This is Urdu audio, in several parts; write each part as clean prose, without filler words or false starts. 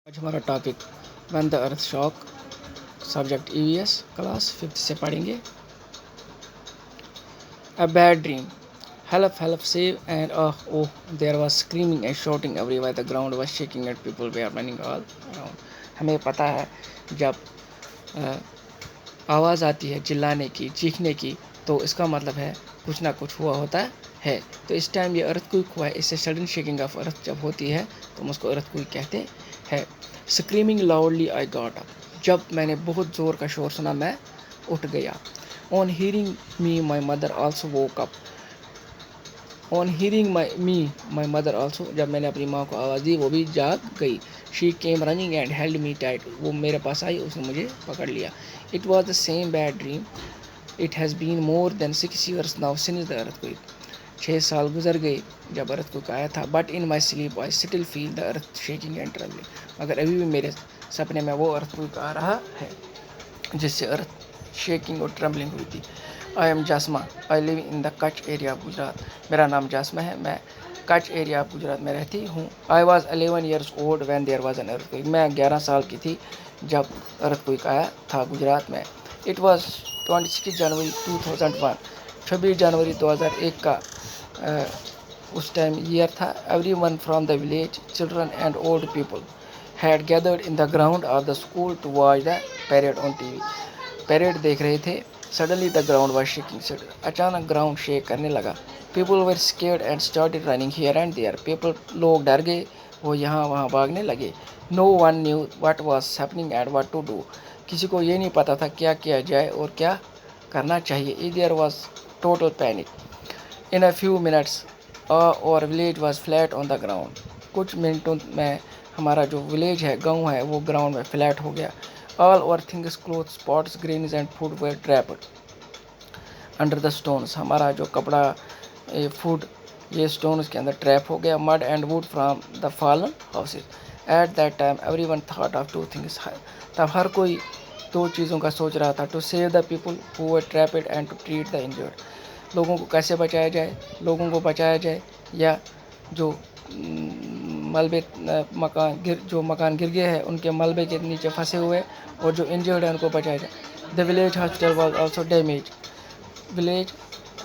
آج ہمارا topic when the earth shock subject EVS class 5 سے پڑھیں گے. A bad dream. Help, save, and oh, there was screaming and shouting everywhere. The ground was shaking and people were running all around. ہمیں پتہ ہے جب آواز آتی ہے چلانے کی چیخنے کی تو اس کا مطلب ہے کچھ نہ کچھ ہوا ہوتا ہے. تو اس ٹائم یہ ارتھ کوئک ہوا ہے. اس سے سڈن شیکنگ آف ارتھ جب ہوتی ہے تو ہم اس کو ارتھ کوئک کہتے ہیں. Screaming loudly I got up. جب میں نے بہت زور کا شور سنا میں اٹھ گیا. On hearing me my mother also woke up. On hearing my mother also. جب میں نے اپنی ماں کو آواز دی وہ بھی جاگ گئی. She came running and held me tight. وہ میرے پاس آئی اس نے مجھے پکڑ لیا. It was the same bad dream. It has been more than 6 years now since the earthquake. 6 سال گزر گئے جب ارتھ کوئک آیا تھا. But in my sleep I still feel the earth shaking and trembling. مگر ابھی بھی میرے سپنے میں وہ ارتھ کوئک آ رہا ہے جس سے ارتھ شیکنگ اور ٹرمبلنگ ہوئی تھی. I am جاسمہ. آئی لیو ان دا کچھ ایریا آف گجرات. میرا نام جاسمہ ہے. میں کچھ ایریا آف گجرات میں رہتی ہوں. I was 11 years old when there was an earth quick. میں 11 سال کی تھی جب ارتھ کوئک آیا تھا گجرات میں. It was 26 January 2001. 26 جنوری 2001 کا اس ٹائم ایئر تھا. Everyone from the village children and old people had gathered in the ground of the school to watch the parade on TV. Parade دیکھ رہے تھے. Suddenly the ground was shaking. اچانک گراؤنڈ شیک کرنے لگا. People were scared and started running here and there. لوگ ڈر گئے وہ یہاں وہاں بھاگنے لگے. No one knew what was happening and what to do. کسی کو یہ نہیں پتا تھا کیا کیا جائے اور کیا کرنا چاہیے. There was total panic. In a few minutes our village was flat on the ground. کچھ منٹوں میں ہمارا جو ولیج ہے گاؤں ہے وہ گراؤنڈ میں فلیٹ ہو گیا. All our things clothes pots grains and food were trapped under the stones. ہمارا جو کپڑا فوڈ یہ اسٹونس کے اندر ٹریپ ہو گیا. Mud and wood from the fallen houses. At that time everyone thought of 2 things. تب ہر کوئی 2 چیزوں کا سوچ رہا تھا. To save the people who were trapped and to treat the injured. لوگوں کو کیسے بچایا جائے. لوگوں کو بچایا جائے یا جو ملبے مکان گر گئے ہیں ان کے ملبے کے نیچے پھنسے ہوئے اور جو انجرڈ ہیں ان کو بچایا جائے. The village hospital was also damage. Village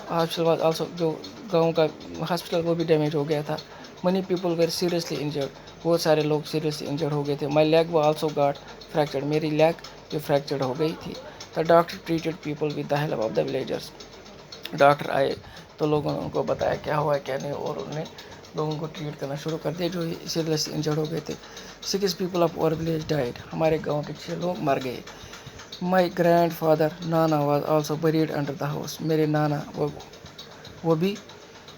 hospital was also جو گاؤں کا ہاسپٹل وہ بھی ڈیمیج ہو گیا تھا. Many people were seriously injured. بہت سارے لوگ سیریسلی انجرڈ ہو گئے تھے. مائی لیگ وہ آلسو گاٹ فریکچرڈ. میری لیگ جو فریکچرڈ ہو گئی تھی. The doctor treated people with the help of the villagers. Doctor آئے تو لوگوں نے ان کو بتایا کیا ہوا ہے کیا نہیں اور انہوں نے لوگوں کو ٹریٹ کرنا شروع کر دیا جو سیریسلی انجرڈ ہو گئے تھے. 6 people of our village died. ہمارے گاؤں کے 6 لوگ مر گئے. مائی گرینڈ فادر نانا was also buried under the house. میرے نانا وہ بھی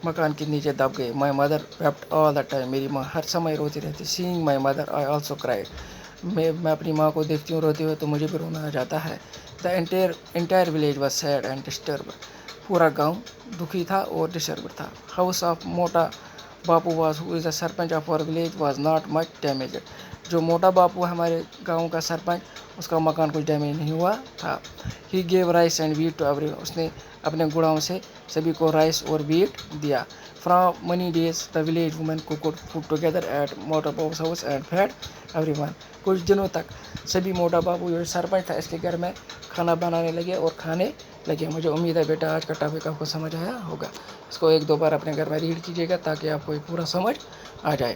مکان کے نیچے دب گئے. My mother wept all the time. میری ماں ہر سمے روتی رہتی. Seeing my mother I also cried. میں اپنی ماں کو دیکھتی ہوں روتے ہوئے تو مجھے بھی رونا آ جاتا ہے. The entire village was sad and disturbed. پورا گاؤں دکھی تھا اور ڈسٹربڈ تھا. House of Mota Bapu was who is the sarpanch of our village was not much damaged. جو موٹا باپو ہمارے گاؤں کا سرپنچ اس کا مکان کچھ ڈیمیج نہیں ہوا تھا. He gave rice and wheat to every. اس نے اپنے گڑاؤں سے سبھی کو رائس اور ویٹ دیا. From many days the village women cooked food together at Mota Bapu's house and fed everyone. کچھ دنوں تک سبھی موٹا باپو جو سرپنچ تھا اس کے گھر میں کھانا بنانے لگے اور کھانے لگے. مجھے امید ہے بیٹا آج کا ٹاپک آپ کو سمجھ آیا ہوگا. اس کو 1-2 بار اپنے گھر میں ریڈ کیجیے گا تاکہ آپ کو پورا سمجھ آ جائے.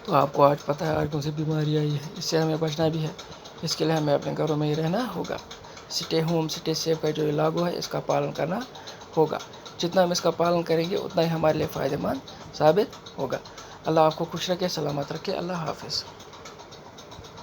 تو آپ کو آج پتہ ہے آج کون سی بیماری آئی ہے. اس سے ہمیں بچنا بھی ہے. اس کے لیے ہمیں اپنے گھروں میں ہی رہنا ہوگا. اسٹے ہوم اسٹے سیف کا جو لاگو ہے اس کا پالن کرنا ہوگا. جتنا ہم اس کا پالن کریں گے اتنا ہی ہمارے لیے فائدہ مند ثابت ہوگا. اللہ آپ کو خوش رکھے سلامت رکھے. اللہ حافظ.